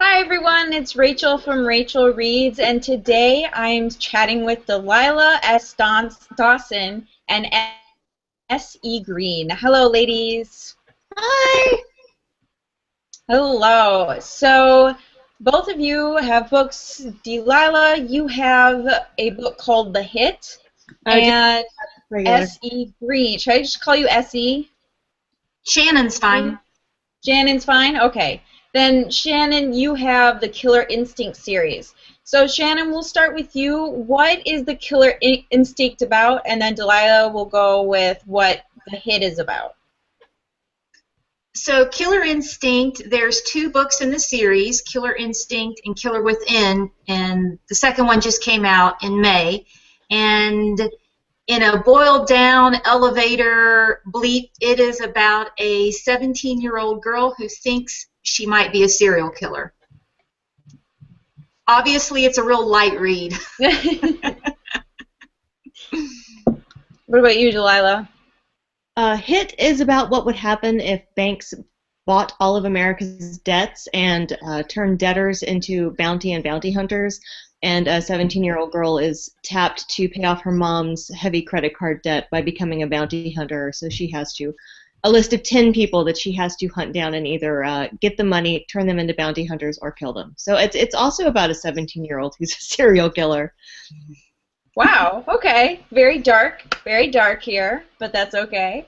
Hi everyone, it's Rachel from Rachel Reads, and today I'm chatting with Delilah Dawson and S.E. Green. Hello, ladies. Hi. Hello. So, both of you have books. Delilah, you have a book called The Hit, Just and regular. S.E. Green. Should I just call you S.E.? Shannon's fine. Shannon's fine? Okay. Then, Shannon, you have the Killer Instinct series. So, Shannon, we'll start with you. What is the Killer Instinct about? And then Delilah will go with what the hit is about. So Killer Instinct, there's two books in the series, Killer Instinct and Killer Within, and the second one just came out in May. And in a boiled down elevator bleep, it is about a 17-year-old girl who thinks she might be a serial killer. Obviously, it's a real light read. What about you, Delilah? Hit is about what would happen if banks bought all of America's debts and turned debtors into bounty and bounty hunters, and a 17-year-old girl is tapped to pay off her mom's heavy credit card debt by becoming a bounty hunter. So she has a list of 10 people that she has to hunt down and either get the money, turn them into bounty hunters, or kill them. So it's also about a 17-year-old who's a serial killer. Wow, okay. Very dark here, but that's okay.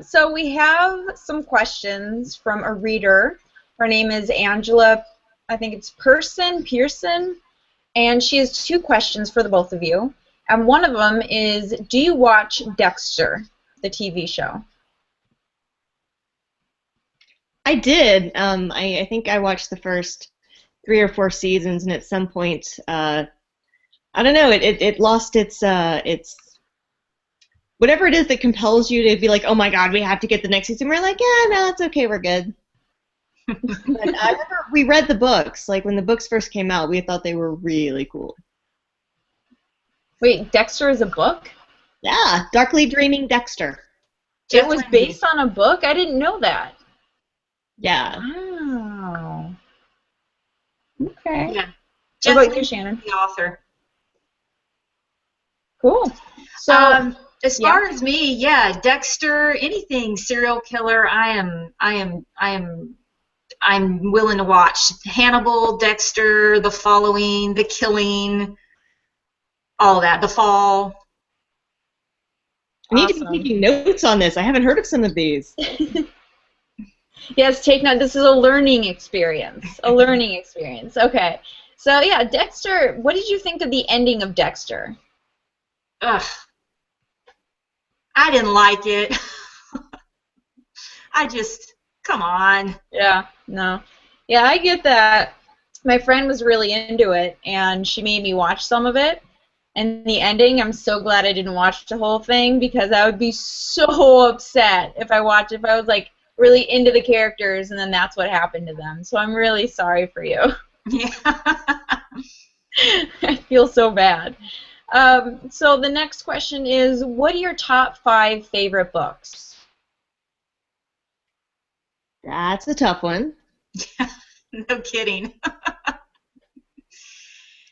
So we have some questions from a reader. Her name is Angela, I think it's Pearson, and she has two questions for the both of you. And one of them is, do you watch Dexter, the TV show? I did. I think I watched the first 3 or 4 seasons, and at some point, I don't know. It lost its whatever it is that compels you to be like, oh my God, we have to get the next season. We're like, yeah, no, it's okay, we're good. But I remember we read the books. Like when the books first came out, we thought they were really cool. Wait, Dexter is a book? Yeah, Darkly Dreaming Dexter. It was based on a book? I didn't know that. Yeah. Wow. Okay. Yeah. What about you, Shannon? The author. Cool. So, as far as me, yeah, Dexter, anything serial killer, I'm willing to watch. Hannibal, Dexter, The Following, The Killing, all that. The Fall. I need to be taking notes on this. I haven't heard of some of these. Yes, take note. This is a learning experience. A learning experience. Okay. So, yeah, Dexter, what did you think of the ending of Dexter? Ugh. I didn't like it. Come on. Yeah, no. Yeah, I get that. My friend was really into it, and she made me watch some of it. And the ending, I'm so glad I didn't watch the whole thing, because I would be so upset if I was like really into the characters and then that's what happened to them. So I'm really sorry for you. Yeah. I feel so bad. So the next question is, what are your top 5 favorite books? That's a tough one. No kidding.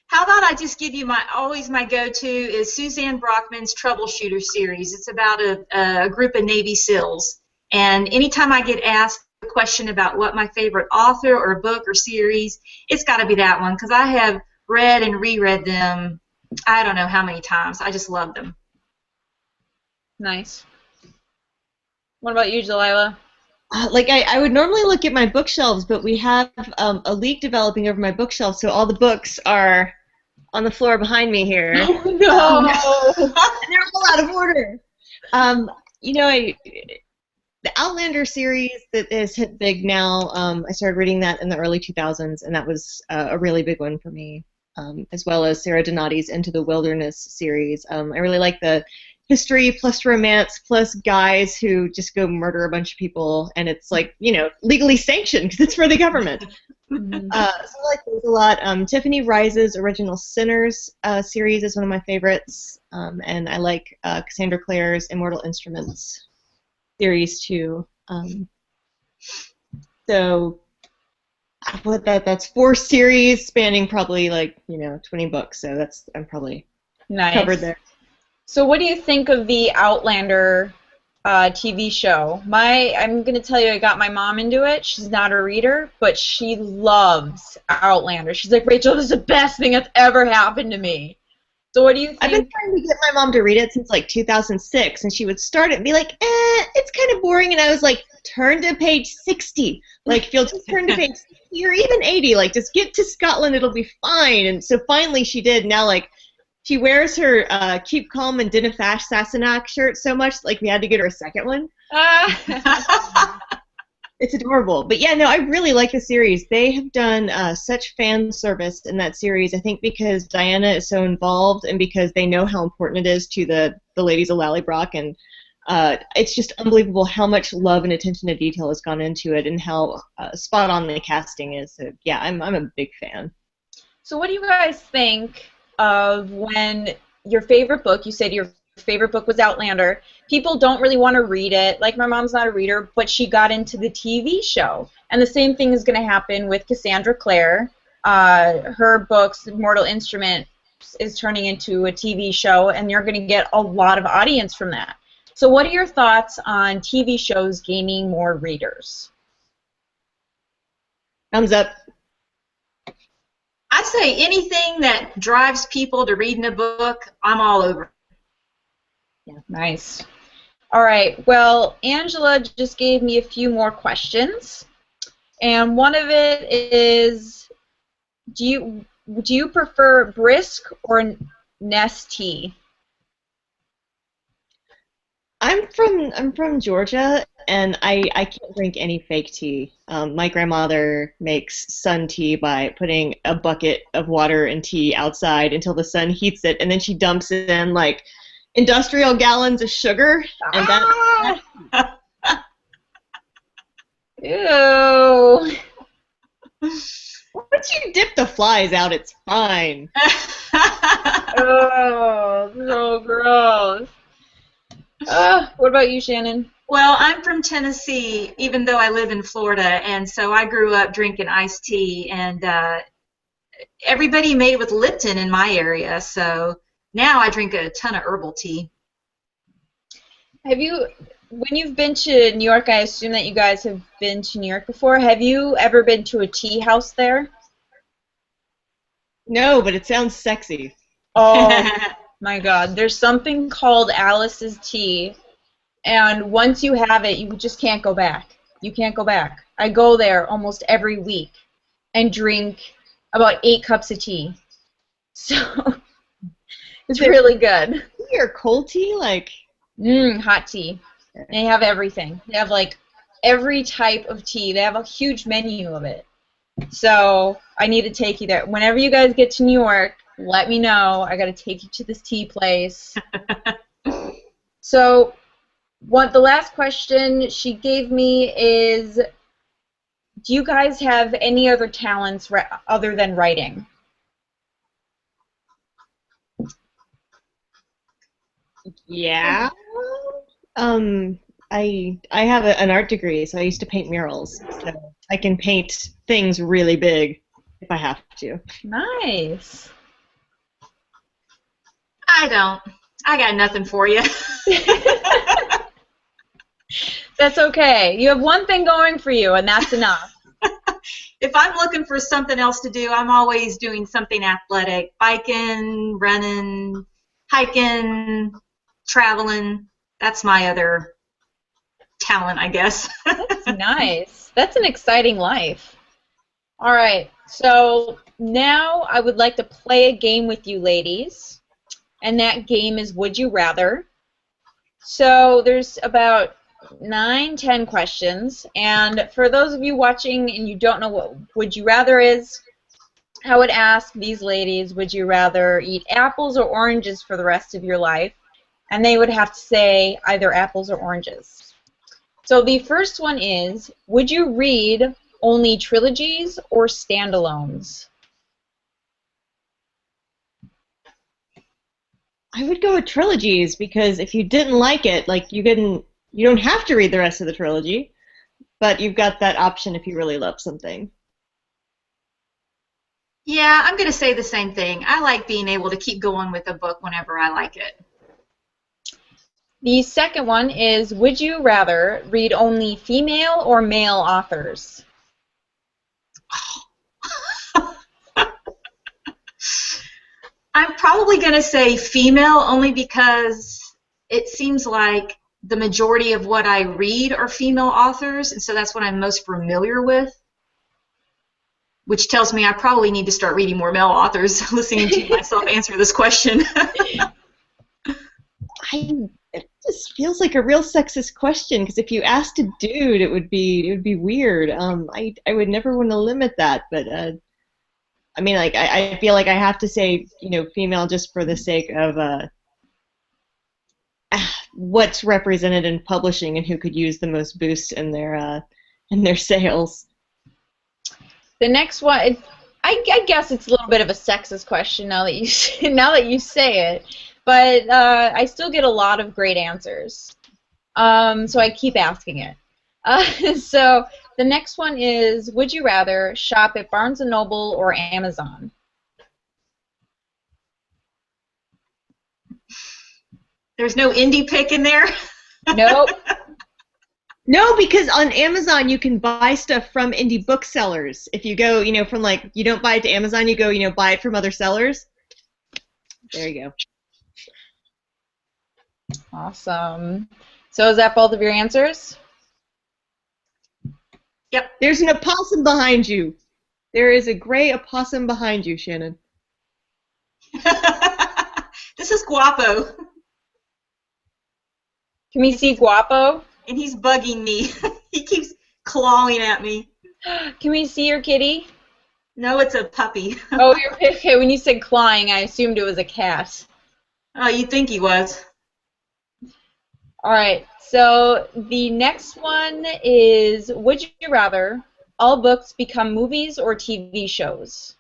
How about I just give you my go-to is Suzanne Brockman's Troubleshooter series. It's about a group of Navy SEALs. And anytime I get asked a question about what my favorite author or book or series, it's got to be that one, because I have read and reread them I don't know how many times. I just love them. Nice. What about you, Delilah? I would normally look at my bookshelves, but we have a leak developing over my bookshelf, so all the books are on the floor behind me here. Oh, no! And they're all out of order. The Outlander series that is hit big now, I started reading that in the early 2000s, and that was a really big one for me, as well as Sarah Donati's Into the Wilderness series. I really like the history plus romance plus guys who just go murder a bunch of people, and it's like, legally sanctioned because it's for the government. So I like those a lot. Tiffany Rice's Original Sinners series is one of my favorites, and I like Cassandra Clare's Immortal Instruments series too. So That's 4 series spanning probably like 20 books. So I'm probably covered there. So what do you think of the Outlander TV show? I'm going to tell you, I got my mom into it. She's not a reader, but she loves Outlander. She's like, Rachel, this is the best thing that's ever happened to me. So what do you think? I've been trying to get my mom to read it since like 2006, and she would start it and be like, it's kind of boring, and I was like, turn to page 60. Like, if you'll just turn to page 60 or even 80, like, just get to Scotland, it'll be fine. And so finally she did. Now, like, she wears her Keep Calm and Dinnafash Sassenach shirt so much, like, we had to get her a second one. It's adorable. But yeah, no, I really like the series. They have done such fan service in that series, I think because Diana is so involved and because they know how important it is to the ladies of Lallybroch, and it's just unbelievable how much love and attention to detail has gone into it and how spot on the casting is. So yeah, I'm a big fan. So what do you guys think of when your favorite book, you said your favorite book was Outlander, people don't really want to read it, like my mom's not a reader, but she got into the TV show, and the same thing is going to happen with Cassandra Clare. Her books, Mortal Instrument, is turning into a TV show, and you're going to get a lot of audience from that. So what are your thoughts on TV shows gaining more readers? Thumbs up. I say anything that drives people to reading a book, I'm all over. Yeah, nice. All right. Well, Angela just gave me a few more questions, and one of it is, do you prefer brisk or nest tea? I'm from Georgia, and I can't drink any fake tea. My grandmother makes sun tea by putting a bucket of water and tea outside until the sun heats it, and then she dumps in like industrial gallons of sugar, and that. Ew. Once you dip the flies out, it's fine. Oh, so gross. What about you, Shannon? Well, I'm from Tennessee, even though I live in Florida, and so I grew up drinking iced tea, and everybody made it with Lipton in my area, so now I drink a ton of herbal tea. When you've been to New York, I assume that you guys have been to New York before. Have you ever been to a tea house there? No, but it sounds sexy. Oh, my God. There's something called Alice's Tea, and once you have it, you just can't go back. You can't go back. I go there almost every week and drink about 8 cups of tea. So it's really good. Tea or cold tea? Like? Hot tea. They have everything. They have like every type of tea. They have a huge menu of it. So I need to take you there. Whenever you guys get to New York, let me know. I got to take you to this tea place. So the last question she gave me is, do you guys have any other talents other than writing? Yeah. I have an art degree, so I used to paint murals. So I can paint things really big if I have to. Nice. I don't. I got nothing for you. That's okay. You have one thing going for you, and that's enough. If I'm looking for something else to do, I'm always doing something athletic. Biking, running, hiking, traveling. That's my other talent, I guess. That's nice. That's an exciting life. All right. So now I would like to play a game with you ladies, and that game is Would You Rather. So there's about 9-10 questions, and for those of you watching and you don't know what Would You Rather is, I would ask these ladies, would you rather eat apples or oranges for the rest of your life? And they would have to say either apples or oranges. So the first one is, would you read only trilogies or standalones? I would go with trilogies because if you didn't like it, like you don't have to read the rest of the trilogy, but you've got that option if you really love something. Yeah, I'm going to say the same thing. I like being able to keep going with a book whenever I like it. The second one is, would you rather read only female or male authors? I'm probably going to say female only because it seems like the majority of what I read are female authors, and so that's what I'm most familiar with, which tells me I probably need to start reading more male authors, listening to myself answer this question. It just feels like a real sexist question, because if you asked a dude, it would be weird. I would never want to limit that, but I mean, like I feel like I have to say, female just for the sake of what's represented in publishing and who could use the most boost in their sales. The next one, I guess it's a little bit of a sexist question now that you say it, but I still get a lot of great answers, so I keep asking it. So the next one is, would you rather shop at Barnes & Noble or Amazon? There's no indie pick in there? Nope. No, because on Amazon you can buy stuff from indie booksellers. If you go, from you don't buy it to Amazon, you go, buy it from other sellers. There you go. Awesome. So is that both of your answers? Yep. There's an opossum behind you. There is a gray opossum behind you, Shannon. This is Guapo. Can we see Guapo? And he's bugging me. He keeps clawing at me. Can we see your kitty? No, it's a puppy. Oh, okay. When you said clawing, I assumed it was a cat. Oh, you'd think he was. All right. So the next one is, would you rather all books become movies or TV shows?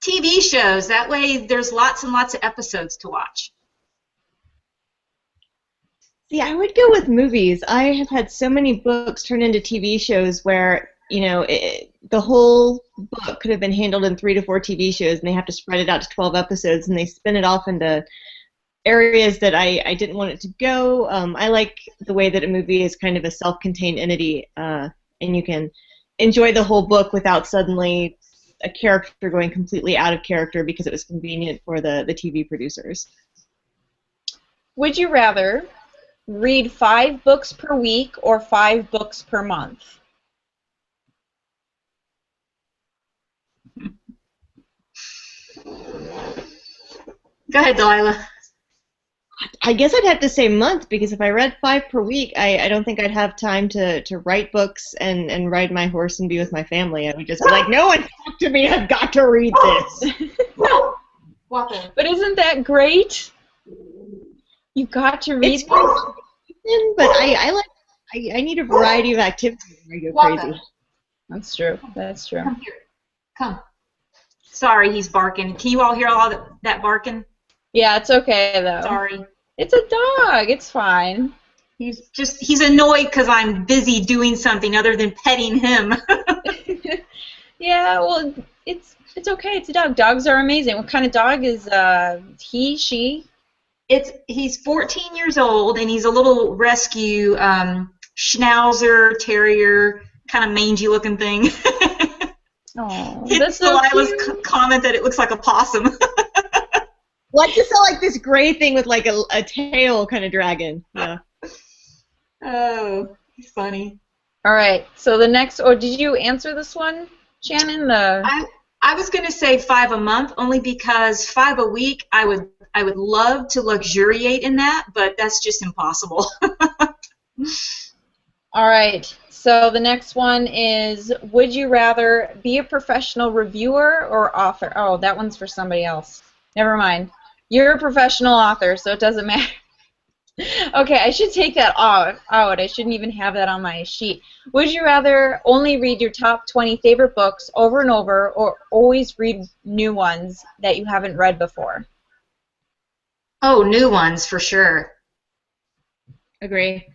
TV shows. That way there's lots and lots of episodes to watch. See, I would go with movies. I have had so many books turn into TV shows where, the whole book could have been handled in 3 to 4 TV shows, and they have to spread it out to 12 episodes, and they spin it off into areas that I didn't want it to go. I like the way that a movie is kind of a self-contained entity, and you can enjoy the whole book without suddenly a character going completely out of character because it was convenient for the TV producers. Would you rather read 5 books per week or 5 books per month? Go ahead, Delilah. I guess I'd have to say month, because if I read 5 per week, I don't think I'd have time to write books and ride my horse and be with my family. I would just be like, no one talk to me, I've got to read this. But isn't that great? You got to read. But I need a variety of activities when I go crazy. That's true. That's true. Come here. Come. Sorry, he's barking. Can you all hear all that barking? Yeah, it's okay though. Sorry. It's a dog. It's fine. He's annoyed because I'm busy doing something other than petting him. Yeah, well, it's okay. It's a dog. Dogs are amazing. What kind of dog is he, she? He's 14 years old, and he's a little rescue schnauzer terrier, kind of mangy looking thing. Oh, that's so Delilah's comment that it looks like a possum. Well, I just saw like this gray thing with like a tail kind of dragon. Yeah. Oh, he's funny. All right. So the next, or did you answer this one, Shannon? I was going to say 5 a month, only because 5 a week I would love to luxuriate in that, but that's just impossible. All right. So the next one is, would you rather be a professional reviewer or author? Oh, that one's for somebody else. Never mind. You're a professional author, so it doesn't matter. Okay, I should take that out. I shouldn't even have that on my sheet. Would you rather only read your top 20 favorite books over and over, or always read new ones that you haven't read before? Oh, new ones for sure. Agree.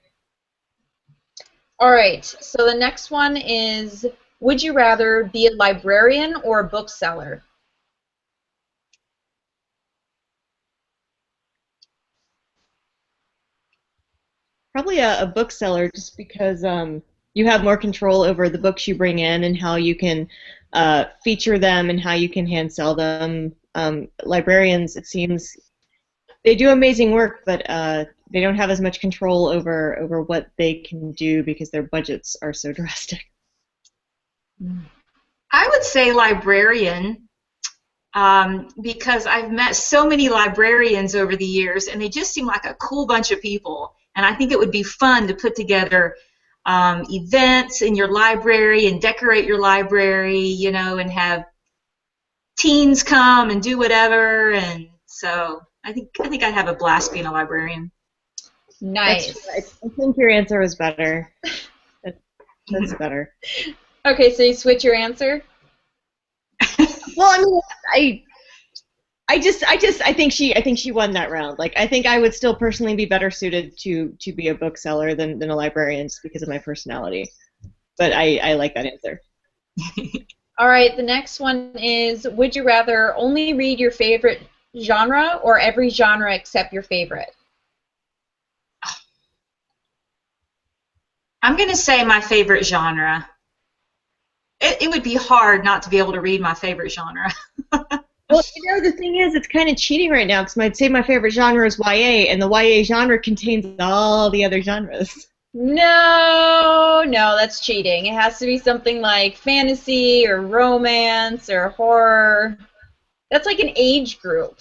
All right, so the next one is, Would you rather be a librarian or a bookseller? Probably a bookseller, just because you have more control over the books you bring in and how you can feature them and how you can hand sell them. Librarians, it seems, they do amazing work, but they don't have as much control over what they can do because their budgets are so drastic. I would say librarian, because I've met so many librarians over the years, and they just seem like a cool bunch of people. And I think it would be fun to put together events in your library and decorate your library, you know, and have teens come and do whatever. And so I think I'd have a blast being a librarian. Nice. I think your answer was better. That's better. Okay, so you switch your answer? Well, I mean, I think she won that round. Like, I think I would still personally be better suited to be a bookseller than a librarian, just because of my personality. But I like that answer. All right, the next one is, would you rather only read your favorite genre or every genre except your favorite? I'm going to say my favorite genre. It would be hard not to be able to read my favorite genre. Well, you know, the thing is, it's kind of cheating right now, because I'd say my favorite genre is YA, and the YA genre contains all the other genres. No, that's cheating. It has to be something like fantasy or romance or horror. That's like an age group.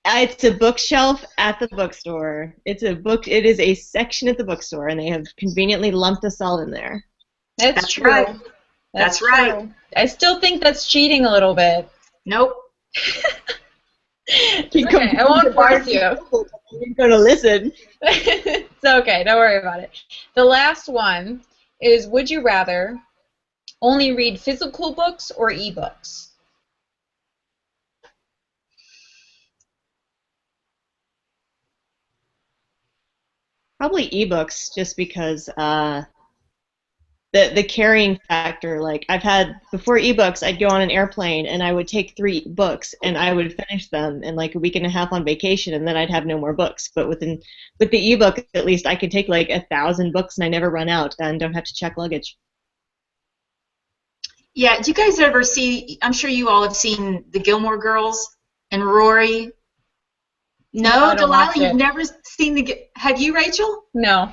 It's a bookshelf at the bookstore. It is a section at the bookstore, and they have conveniently lumped us all in there. That's true. Right. That's right. True. I still think that's cheating a little bit. Nope. Okay, I won't force you. You're going to listen. It's okay. Don't worry about it. The last one is, would you rather only read physical books or ebooks? Probably ebooks, just because the carrying factor. Like, I've had, before ebooks, I'd go on an airplane and I would take 3 books and I would finish them in like a week and a half on vacation, and then I'd have no more books. But with the ebook, at least I could take like 1,000 books and I never run out and don't have to check luggage. Yeah, do you guys ever see, I'm sure you all have seen the Gilmore Girls and Rory? No, Delilah, you've never seen have you, Rachel? No.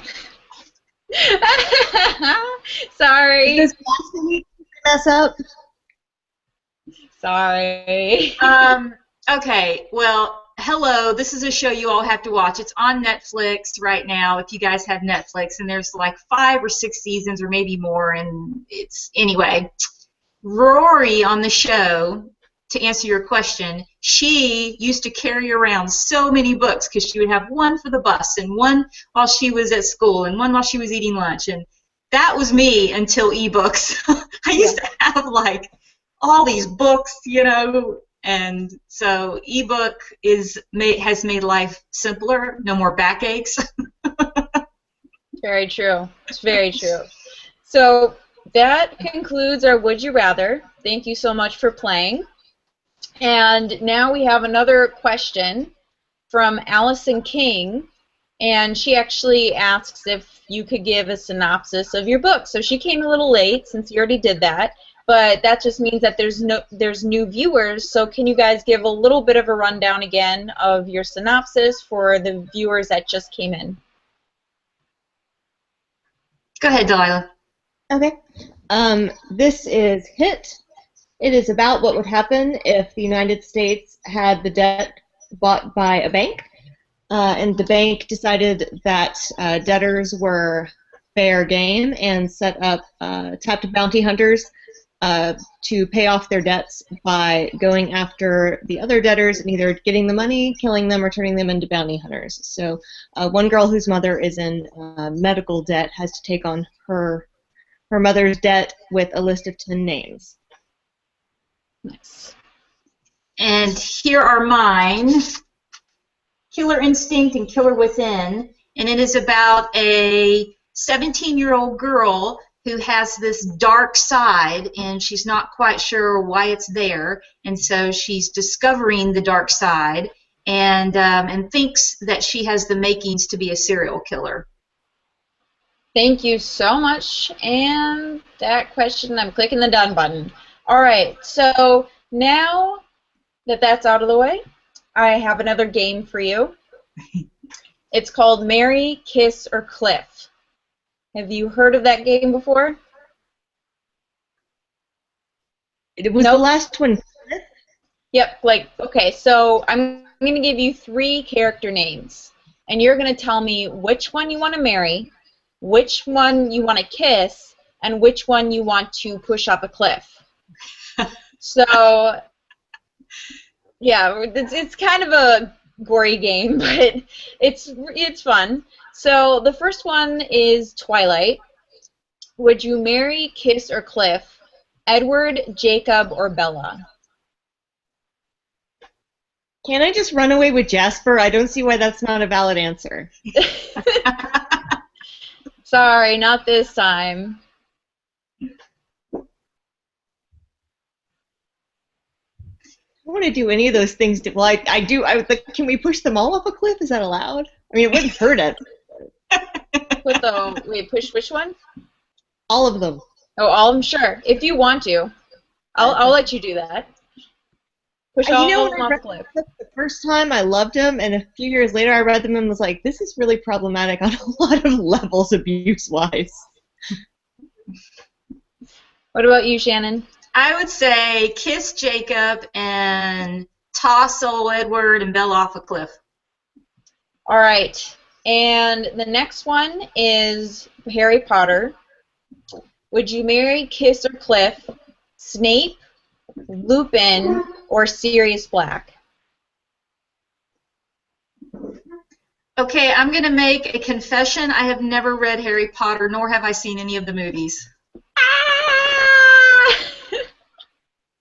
Sorry. Is this blasphemy? Mess up. Sorry. Okay, well, hello, this is a show you all have to watch. It's on Netflix right now, if you guys have Netflix, and there's like 5 or 6 seasons or maybe more, and anyway, Rory on the show, to answer your question, she used to carry around so many books because she would have one for the bus and one while she was at school and one while she was eating lunch. And that was me until ebooks. I used to have like all these books, you know, and so ebook has made life simpler. No more backaches. Very true. It's very true. So that concludes our Would You Rather. Thank you so much for playing. And now we have another question from Allison King, and she actually asks if you could give a synopsis of your book. So she came a little late since you already did that, but that just means that there's new viewers. So can you guys give a little bit of a rundown again of your synopsis for the viewers that just came in? Go ahead, Delilah. Okay. This is Hit. It is about what would happen if the United States had the debt bought by a bank, and the bank decided that debtors were fair game and set up tapped bounty hunters to pay off their debts by going after the other debtors and either getting the money, killing them, or turning them into bounty hunters. So one girl whose mother is in medical debt has to take on her mother's debt with a list of 10 names. Nice. And here are mine, Killer Instinct and Killer Within, and it is about a 17-year-old girl who has this dark side, and she's not quite sure why it's there, and so she's discovering the dark side, and thinks that she has the makings to be a serial killer. Thank you so much. And that question, I'm clicking the done button. All right, so now that that's out of the way, I have another game for you. It's called Marry, Kiss, or Cliff. Have you heard of that game before? It was the last one. Yep, okay, so I'm going to give you 3 character names, and you're going to tell me which one you want to marry, which one you want to kiss, and which one you want to push up a cliff. So, yeah, it's kind of a gory game, but it's fun. So the first one is Twilight. Would you marry, kiss, or Cliff? Edward, Jacob, or Bella? Can I just run away with Jasper? I don't see why that's not a valid answer. Sorry, not this time. I don't want to do any of those things. Well, I do. Can we push them all off a cliff? Is that allowed? I mean, it wouldn't hurt it. Wait, push which one? All of them. Oh, all of them, sure. If you want to. I'll let you do that. Push all of them off a cliff. The first time I loved them, and a few years later I read them and was like, this is really problematic on a lot of levels, abuse-wise. What about you, Shannon? I would say kiss Jacob and toss old Edward and Bella off a cliff. All right. And the next one is Harry Potter. Would you marry, kiss, or Cliff, Snape, Lupin, or Sirius Black? Okay, I'm going to make a confession. I have never read Harry Potter, nor have I seen any of the movies.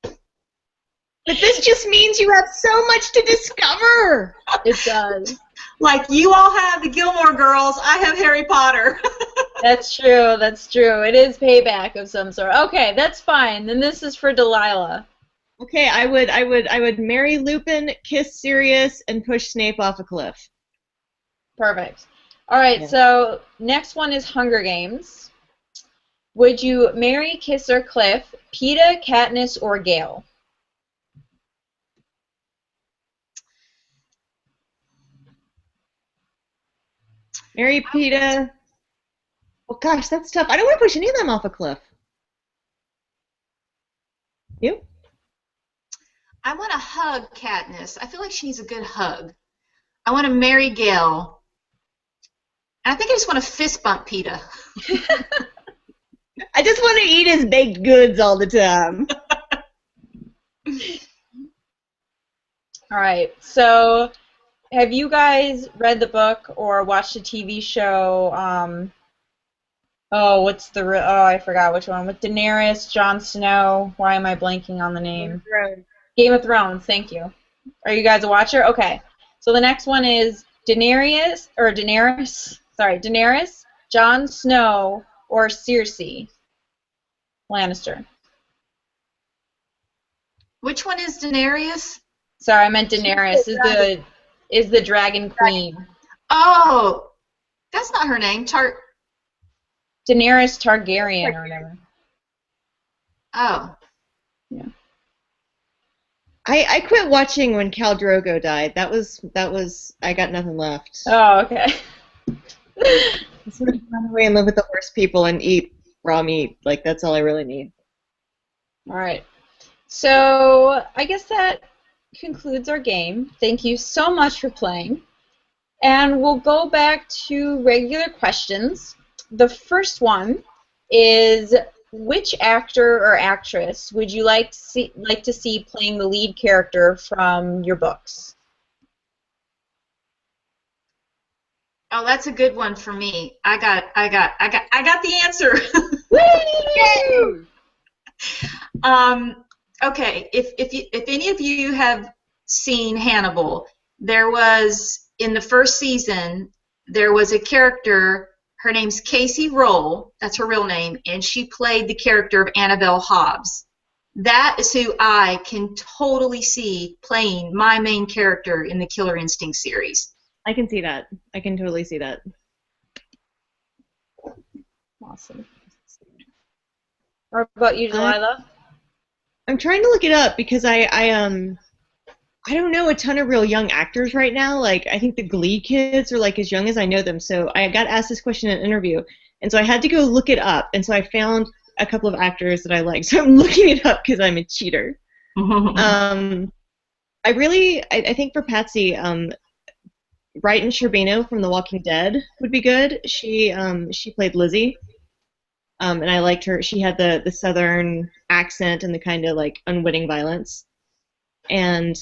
But this just means you have so much to discover. It does. Like you all have the Gilmore Girls, I have Harry Potter. That's true. That's true. It is payback of some sort. Okay, that's fine. Then this is for Delilah. Okay, I would marry Lupin, kiss Sirius, and push Snape off a cliff. Perfect. All right. Yeah. So next one is Hunger Games. Would you marry, kiss, or Cliff, Peeta, Katniss, or Gale? Marry Peeta. Oh gosh, that's tough. I don't want to push any of them off a cliff. You? I want to hug Katniss. I feel like she needs a good hug. I want to marry Gale. And I think I just want to fist bump Peeta. I just want to eat his baked goods all the time. All right. So, have you guys read the book or watched the TV show? I forgot which one. With Daenerys, Jon Snow. Why am I blanking on the name? Game of Thrones. Thank you. Are you guys a watcher? Okay. So the next one is Daenerys, Jon Snow, or Cersei Lannister. Which one is Daenerys? Sorry, I meant Daenerys is the Dragon Queen. Oh, that's not her name. Daenerys Targaryen or whatever. Oh. Yeah. I quit watching when Khal Drogo died. That was I got nothing left. Oh, okay. I just want to run away and live with the horse people and eat raw meat. Like, that's all I really need. All right. So I guess that concludes our game. Thank you so much for playing. And we'll go back to regular questions. The first one is, which actor or actress would you like to see playing the lead character from your books? Oh, that's a good one for me. I got the answer. Woo! Okay, if any of you have seen Hannibal, there was in the first season there was a character. Her name's Casey Roll. That's her real name, and she played the character of Annabelle Hobbs. That is who I can totally see playing my main character in the Killer Instinct series. I can see that. I can totally see that. Awesome. What about you, Delilah? I'm trying to look it up because I don't know a ton of real young actors right now. Like, I think the Glee kids are like as young as I know them. So I got asked this question in an interview, and so I had to go look it up. And so I found a couple of actors that I like. So I'm looking it up because I'm a cheater. I think for Patsy, Brighton Sherbino from The Walking Dead would be good. She played Lizzie. And I liked her. She had the southern accent and the kind of like unwitting violence. And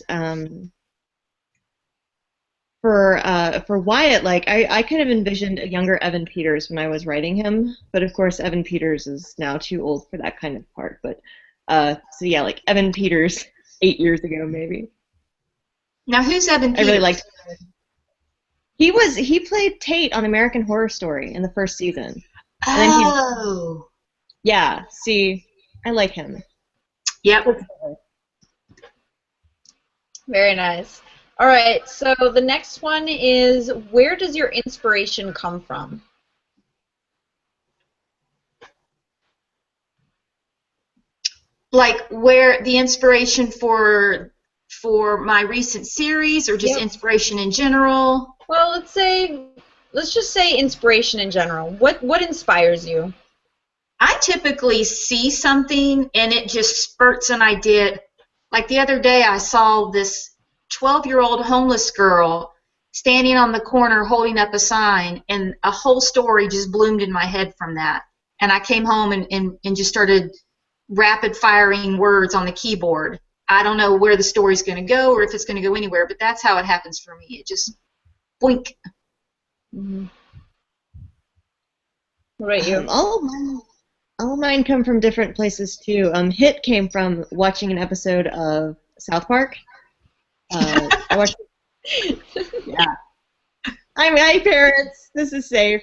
for Wyatt, like I kind of envisioned a younger Evan Peters when I was writing him, but of course Evan Peters is now too old for that kind of part. But so yeah, like Evan Peters 8 years ago maybe. Now who's Evan Peters? I really liked him. He played Tate on American Horror Story in the first season. Oh. Yeah, see, I like him. Yep. Very nice. All right, so the next one is, where does your inspiration come from? Like where the inspiration for my recent series, or just inspiration in general? Well, let's just say inspiration in general. What inspires you? I typically see something and it just spurts an idea. Like the other day I saw this 12-year-old homeless girl standing on the corner holding up a sign, and a whole story just bloomed in my head from that. And I came home and just started rapid firing words on the keyboard. I don't know where the story's going to go or if it's going to go anywhere, but that's how it happens for me. It just boink. Mm-hmm. What about you? All mine come from different places too. Hit came from watching an episode of South Park. I watched. Yeah. Hi, parents. This is safe.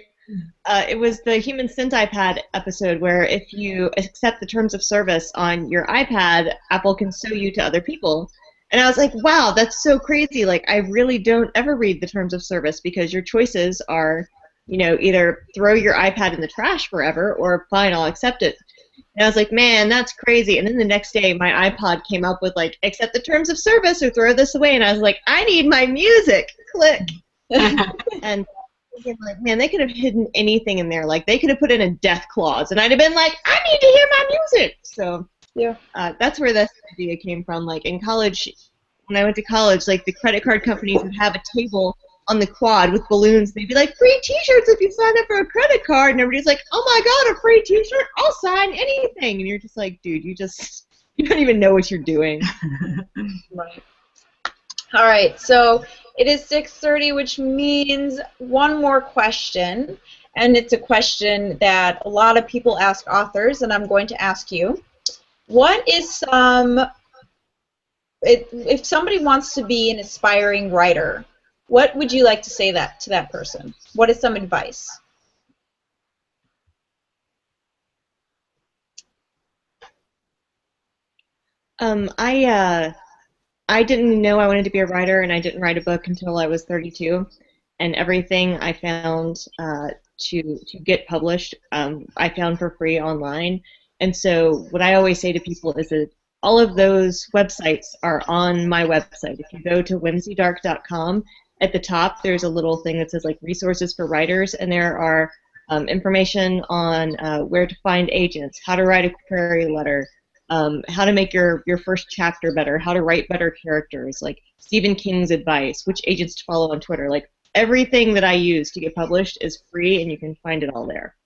It was the Human Centipede episode where if you accept the terms of service on your iPad, Apple can sue you to other people. And I was like, wow, that's so crazy. Like, I really don't ever read the terms of service because your choices are, either throw your iPad in the trash forever or fine, I'll accept it. And I was like, man, that's crazy. And then the next day, my iPod came up with, like, accept the terms of service or throw this away. And I was like, I need my music. Click. And like, man, they could have hidden anything in there. Like, they could have put in a death clause. And I'd have been like, I need to hear my music. So yeah, that's where this idea came from. Like, in college, when I went to college, like, the credit card companies would have a table on the quad with balloons. They'd be like, free t-shirts if you sign up for a credit card. And everybody's like, oh my god, a free t-shirt? I'll sign anything. And you're just like, dude, you don't even know what you're doing. Right. All right, so it is 6:30, which means one more question. And it's a question that a lot of people ask authors, and I'm going to ask you. What is if somebody wants to be an aspiring writer, what would you like to say to that person? What is some advice? I didn't know I wanted to be a writer, and I didn't write a book until I was 32. And everything I found to get published, I found for free online. And so what I always say to people is that all of those websites are on my website. If you go to whimsydark.com, at the top there's a little thing that says like resources for writers, and there are information on where to find agents, how to write a query letter, how to make your first chapter better, how to write better characters, like Stephen King's advice, which agents to follow on Twitter. Like, everything that I use to get published is free, and you can find it all there.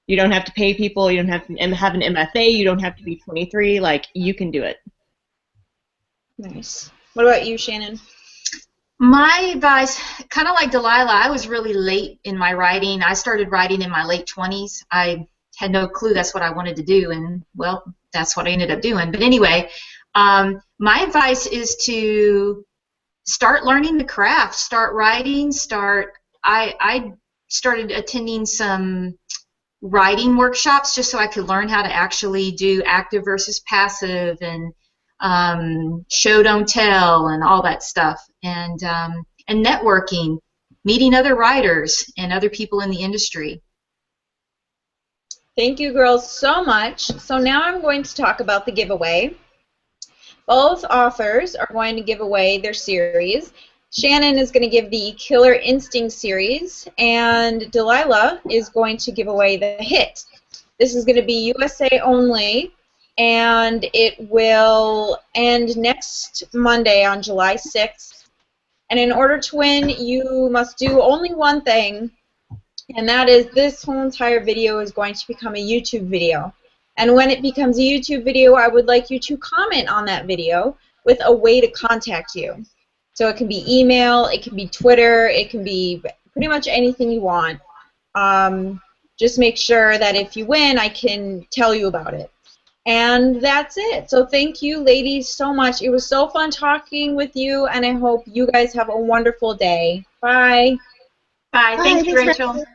You don't have to pay people, you don't have to have an MFA, you don't have to be 23, like, you can do it. Nice. What about you, Shannon? My advice, kind of like Delilah, I was really late in my writing. I started writing in my late 20s. I had no clue that's what I wanted to do, and, well, that's what I ended up doing. But anyway, my advice is to start learning the craft, start writing, I started attending some writing workshops just so I could learn how to actually do active versus passive and show don't tell and all that stuff, and networking, meeting other writers and other people in the industry. Thank you, girls, so much. So now I'm going to talk about the giveaway. Both authors are going to give away their series. Shannon is going to give the Killer Instinct series, and Delilah is going to give away the Hit. This is going to be USA only, and it will end next Monday on July 6th. And in order to win, you must do only one thing, and that is this whole entire video is going to become a YouTube video. And when it becomes a YouTube video, I would like you to comment on that video with a way to contact you. So it can be email, it can be Twitter, it can be pretty much anything you want. Just make sure that if you win, I can tell you about it. And that's it. So thank you, ladies, so much. It was so fun talking with you, and I hope you guys have a wonderful day. Bye. Bye. Thank you, Rachel.